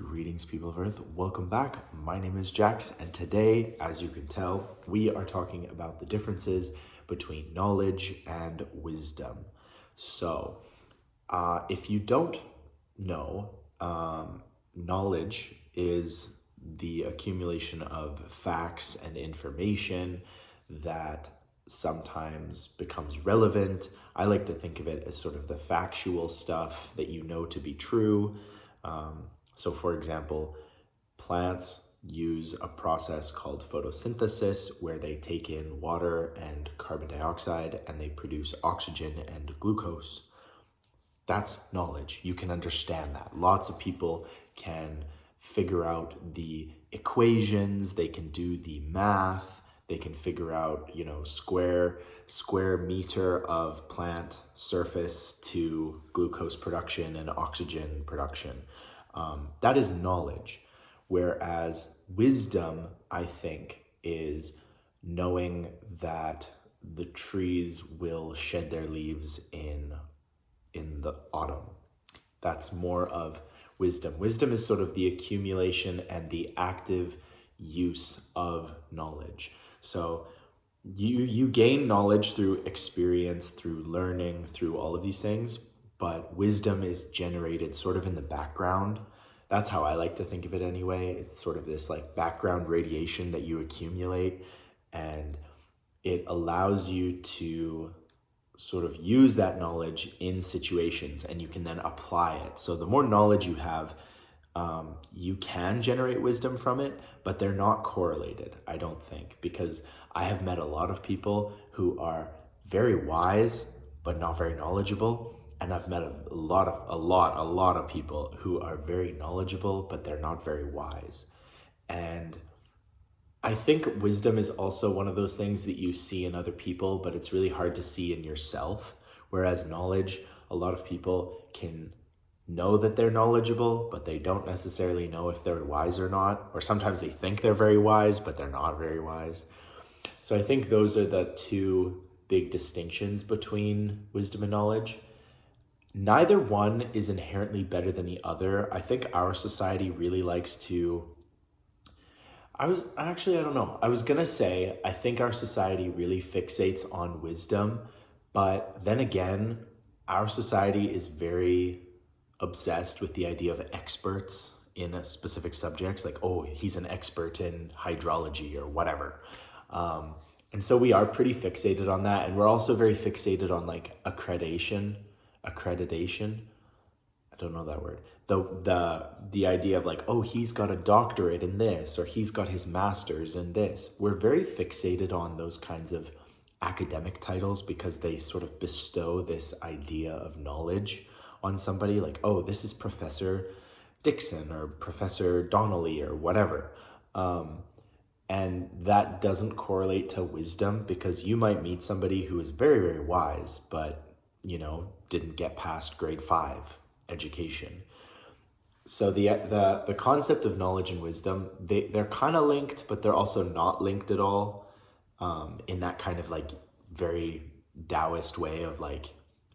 Greetings, people of Earth. Welcome back. My name is Jax, and today, as you can tell, we are talking about the differences between knowledge and wisdom. So, if you don't know, knowledge is the accumulation of facts and information that sometimes becomes relevant. I like to think of it as sort of the factual stuff that you know to be true. So for example, plants use a process called photosynthesis where they take in water and carbon dioxide and they produce oxygen and glucose. That's knowledge. You can understand that. Lots of people can figure out the equations, they can do the math, they can figure out, square meter of plant surface to glucose production and oxygen production. That is knowledge. Whereas wisdom, I think, is knowing that the trees will shed their leaves in the autumn. That's more of wisdom. Wisdom is sort of the accumulation and the active use of knowledge. So you gain knowledge through experience, through learning, through all of these things, but wisdom is generated sort of in the background. That's how I like to think of it anyway. It's sort of this like background radiation that you accumulate, and it allows you to sort of use that knowledge in situations and you can then apply it. So the more knowledge you have, you can generate wisdom from it, but they're not correlated, I don't think, because I have met a lot of people who are very wise, but not very knowledgeable. And I've met a lot of people who are very knowledgeable, but they're not very wise. And I think wisdom is also one of those things that you see in other people, but it's really hard to see in yourself. Whereas knowledge, a lot of people can know that they're knowledgeable, but they don't necessarily know if they're wise or not. Or sometimes they think they're very wise, but they're not very wise. So I think those are the two big distinctions between wisdom and knowledge. Neither one is inherently better than the other. I think our society really likes to... I was gonna say, I think our society really fixates on wisdom, but then again, our society is very obsessed with the idea of experts in a specific subjects, like, oh, he's an expert in hydrology or whatever. And so we are pretty fixated on that. And we're also very fixated on like accreditation. I don't know that word. The idea of like, oh, he's got a doctorate in this, or he's got his master's in this. We're very fixated on those kinds of academic titles because they sort of bestow this idea of knowledge on somebody, like, oh, this is Professor Dixon or Professor Donnelly or whatever. And that doesn't correlate to wisdom, because you might meet somebody who is very, very wise, but, didn't get past grade 5 education. So the concept of knowledge and wisdom, they're kind of linked, but they're also not linked at all, in that kind of like very Taoist way of like,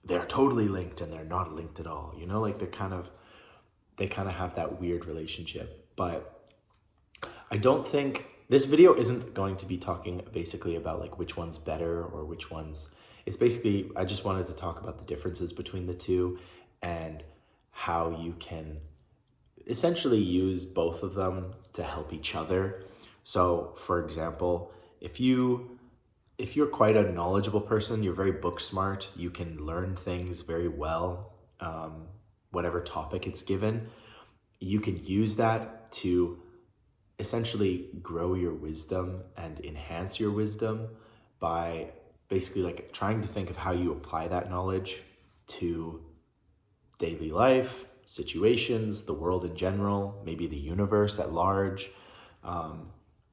they're totally linked and they're not linked at all. Like they kind of have that weird relationship. But I don't think this video isn't going to be talking basically about like which one's better or which one's... It's basically, I just wanted to talk about the differences between the two and how you can essentially use both of them to help each other. So for example, if you're quite a knowledgeable person, you're very book smart, you can learn things very well, whatever topic it's given, you can use that to essentially grow your wisdom and enhance your wisdom by basically like trying to think of how you apply that knowledge to daily life, situations, the world in general, maybe the universe at large.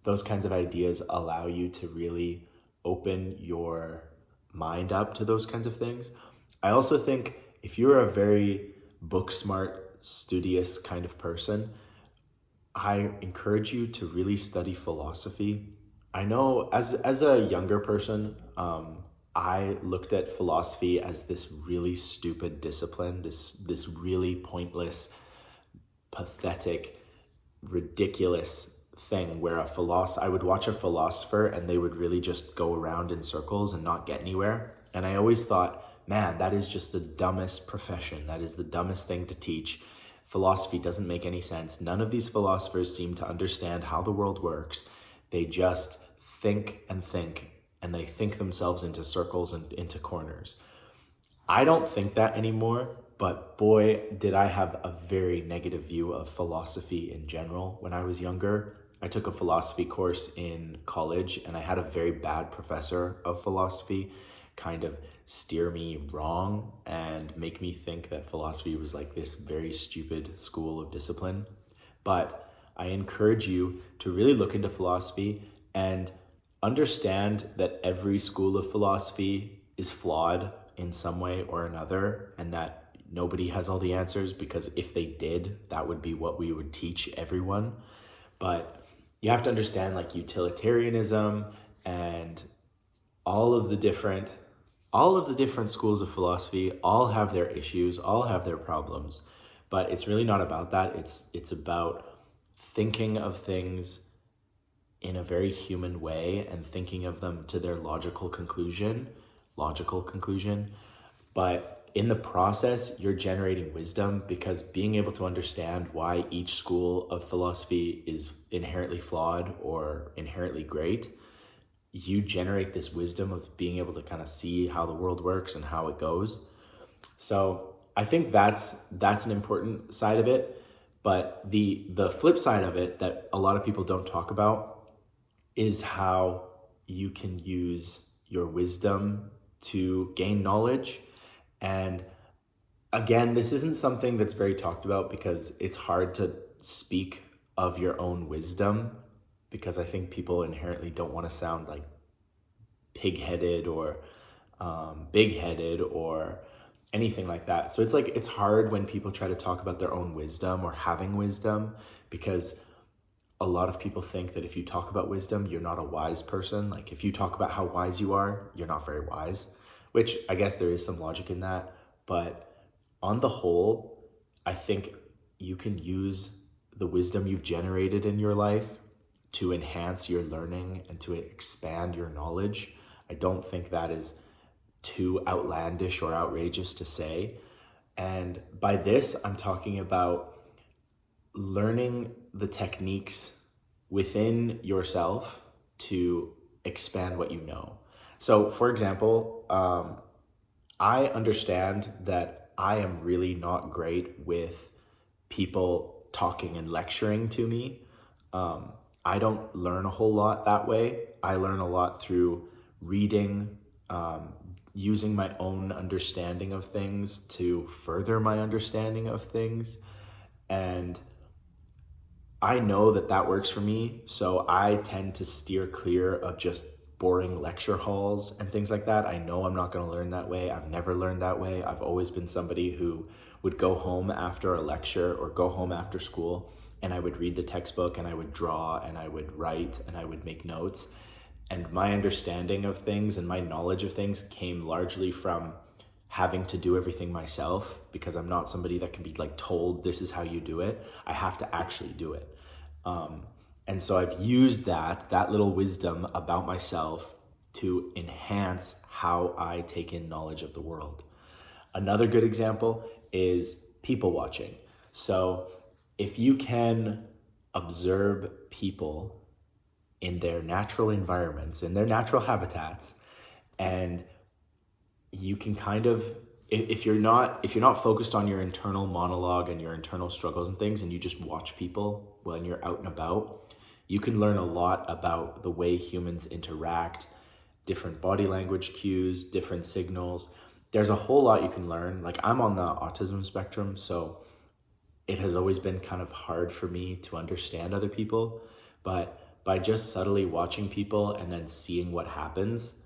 Those kinds of ideas allow you to really open your mind up to those kinds of things. I also think if you're a very book smart, studious kind of person, I encourage you to really study philosophy. I know as a younger person, I looked at philosophy as this really stupid discipline, this really pointless, pathetic ridiculous thing where I would watch a philosopher and they would really just go around in circles and not get anywhere. And I always thought, man, that is just the dumbest profession. That is the dumbest thing to teach. Philosophy doesn't make any sense. None of these philosophers seem to understand how the world works. They just think and they think themselves into circles and into corners. I don't think that anymore, but boy, did I have a very negative view of philosophy in general when I was younger. I took a philosophy course in college and I had a very bad professor of philosophy kind of steer me wrong and make me think that philosophy was like this very stupid school of discipline. But I encourage you to really look into philosophy and understand that every school of philosophy is flawed in some way or another, and that nobody has all the answers, because if they did, that would be what we would teach everyone. But you have to understand like utilitarianism and all of the different schools of philosophy all have their issues, all have their problems, but it's really not about that. It's about thinking of things in a very human way and thinking of them to their logical conclusion. But in the process, you're generating wisdom, because being able to understand why each school of philosophy is inherently flawed or inherently great, you generate this wisdom of being able to kind of see how the world works and how it goes. So I think that's an important side of it. But the flip side of it that a lot of people don't talk about is how you can use your wisdom to gain knowledge. And again, this isn't something that's very talked about because it's hard to speak of your own wisdom, because I think people inherently don't want to sound like pig-headed or big-headed or anything like that. So it's hard when people try to talk about their own wisdom or having wisdom, because a lot of people think that if you talk about wisdom, you're not a wise person. Like if you talk about how wise you are, you're not very wise, which I guess there is some logic in that. But on the whole, I think you can use the wisdom you've generated in your life to enhance your learning and to expand your knowledge. I don't think that is too outlandish or outrageous to say. And by this, I'm talking about learning the techniques within yourself to expand what you know. So for example, I understand that I am really not great with people talking and lecturing to me. I don't learn a whole lot that way. I learn a lot through reading, using my own understanding of things to further my understanding of things. And I know that works for me. So I tend to steer clear of just boring lecture halls and things like that. I know I'm not going to learn that way. I've never learned that way. I've always been somebody who would go home after a lecture or go home after school, and I would read the textbook and I would draw and I would write and I would make notes. And my understanding of things and my knowledge of things came largely from having to do everything myself, because I'm not somebody that can be like told this is how you do it. I have to actually do it. And so I've used that little wisdom about myself to enhance how I take in knowledge of the world. Another good example is people watching. So if you can observe people in their natural environments, in their natural habitats, and you can kind of, if you're not focused on your internal monologue and your internal struggles and things, and you just watch people when you're out and about, you can learn a lot about the way humans interact, different body language cues, different signals. There's a whole lot you can learn. Like I'm on the autism spectrum, so it has always been kind of hard for me to understand other people, but by just subtly watching people and then seeing what happens,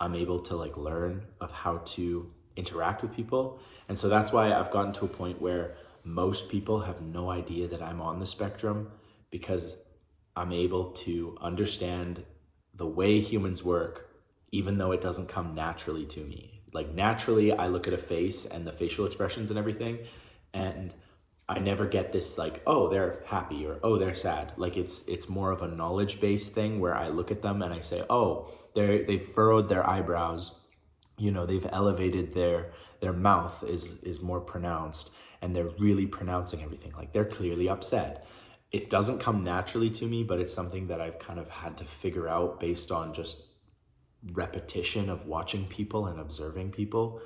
I'm able to like learn of how to interact with people. And so that's why I've gotten to a point where most people have no idea that I'm on the spectrum, because I'm able to understand the way humans work, even though it doesn't come naturally to me. Like naturally, I look at a face and the facial expressions and everything, and I never get this like, oh, they're happy or oh, they're sad. Like it's more of a knowledge based thing where I look at them and I say, oh, they've furrowed their eyebrows, they've elevated their mouth is more pronounced, and they're really pronouncing everything. Like they're clearly upset. It doesn't come naturally to me, but it's something that I've kind of had to figure out based on just repetition of watching people and observing people.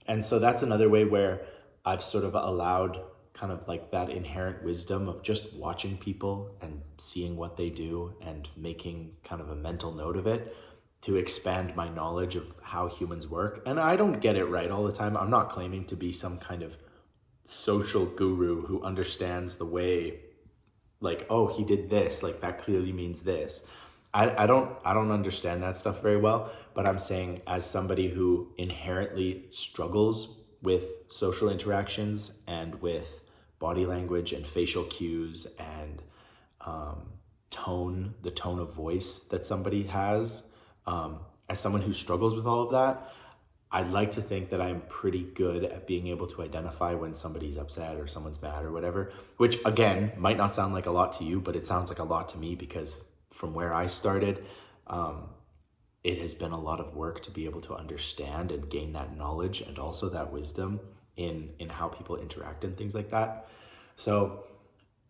And so that's another way where I've sort of allowed kind of like that inherent wisdom of just watching people and seeing what they do and making kind of a mental note of it to expand my knowledge of how humans work. And I don't get it right all the time. I'm not claiming to be some kind of social guru who understands the way, like, oh, he did this, like that clearly means this. I don't understand that stuff very well, but I'm saying as somebody who inherently struggles with social interactions and with body language and facial cues and the tone of voice that somebody has, as someone who struggles with all of that, I'd like to think that I'm pretty good at being able to identify when somebody's upset or someone's mad or whatever, which again, might not sound like a lot to you, but it sounds like a lot to me because from where I started, it has been a lot of work to be able to understand and gain that knowledge and also that wisdom in how people interact and things like that. So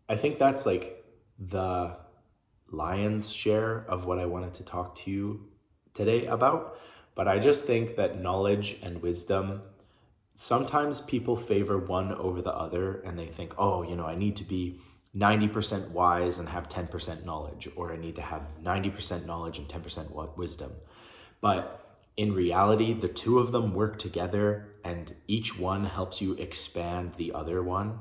I think that's like the lion's share of what I wanted to talk to you today about. But I just think that knowledge and wisdom, sometimes people favor one over the other and they think, oh, I need to be 90% wise and have 10% knowledge, or I need to have 90% knowledge and 10% wisdom. But in reality, the two of them work together and each one helps you expand the other one,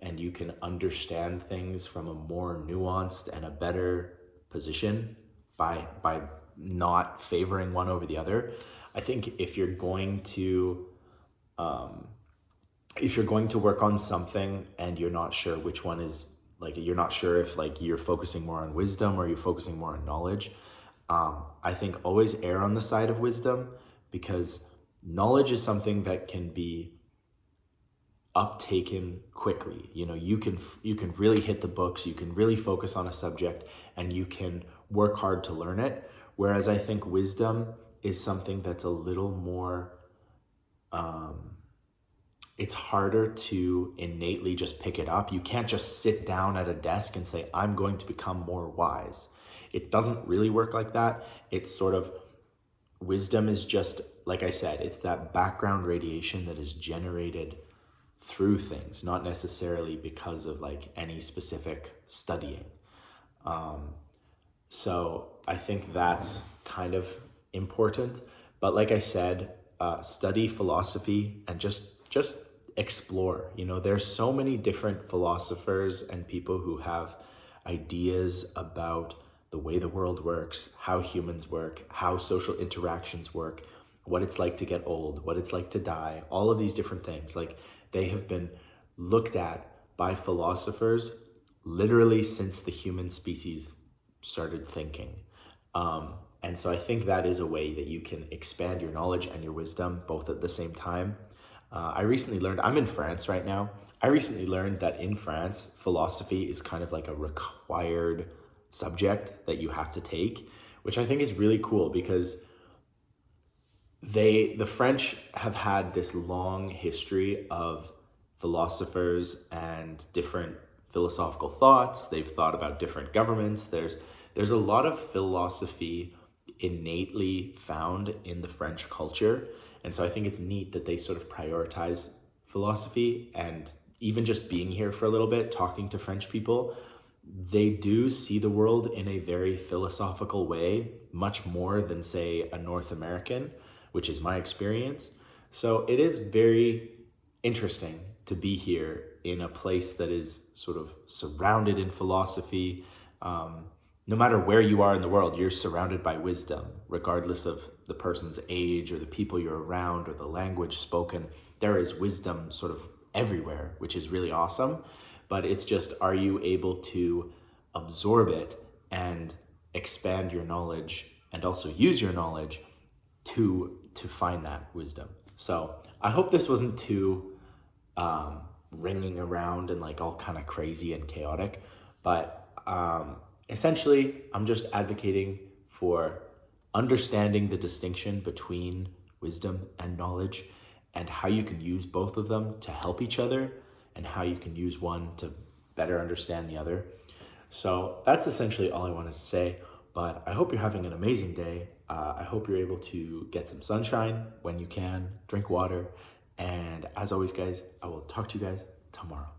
and you can understand things from a more nuanced and a better position by not favoring one over the other. I think if you're going to work on something and you're not sure which one is, like, you're not sure if like you're focusing more on wisdom or you're focusing more on knowledge, I think always err on the side of wisdom, because knowledge is something that can be uptaken quickly. You can really hit the books, you can really focus on a subject, and you can work hard to learn it. Whereas I think wisdom is something that's a little more, it's harder to innately just pick it up. You can't just sit down at a desk and say, I'm going to become more wise. It doesn't really work like that. It's sort of, wisdom is just, like I said, it's that background radiation that is generated through things, not necessarily because of like any specific studying. So I think that's kind of important. But like I said, study philosophy and just explore. There's so many different philosophers and people who have ideas about the way the world works, how humans work, how social interactions work, what it's like to get old, what it's like to die, all of these different things. Like, they have been looked at by philosophers literally since the human species started thinking. And so I think that is a way that you can expand your knowledge and your wisdom both at the same time. I recently learned, I'm in France right now. I recently learned that in France, philosophy is kind of like a required subject that you have to take, which I think is really cool, because the French have had this long history of philosophers and different philosophical thoughts. They've thought about different governments. There's a lot of philosophy innately found in the French culture. And so I think it's neat that they sort of prioritize philosophy. And even just being here for a little bit, talking to French people, they do see the world in a very philosophical way, much more than, say, a North American, which is my experience. So it is very interesting to be here in a place that is sort of surrounded in philosophy. No matter where you are in the world, you're surrounded by wisdom, regardless of the person's age or the people you're around or the language spoken. There is wisdom sort of everywhere, which is really awesome. But it's just, are you able to absorb it and expand your knowledge and also use your knowledge to find that wisdom? So I hope this wasn't too ringing around and like all kind of crazy and chaotic. But essentially, I'm just advocating for understanding the distinction between wisdom and knowledge, and how you can use both of them to help each other, and how you can use one to better understand the other. So that's essentially all I wanted to say. But I hope you're having an amazing day. I hope you're able to get some sunshine when you can, drink water. And as always, guys, I will talk to you guys tomorrow.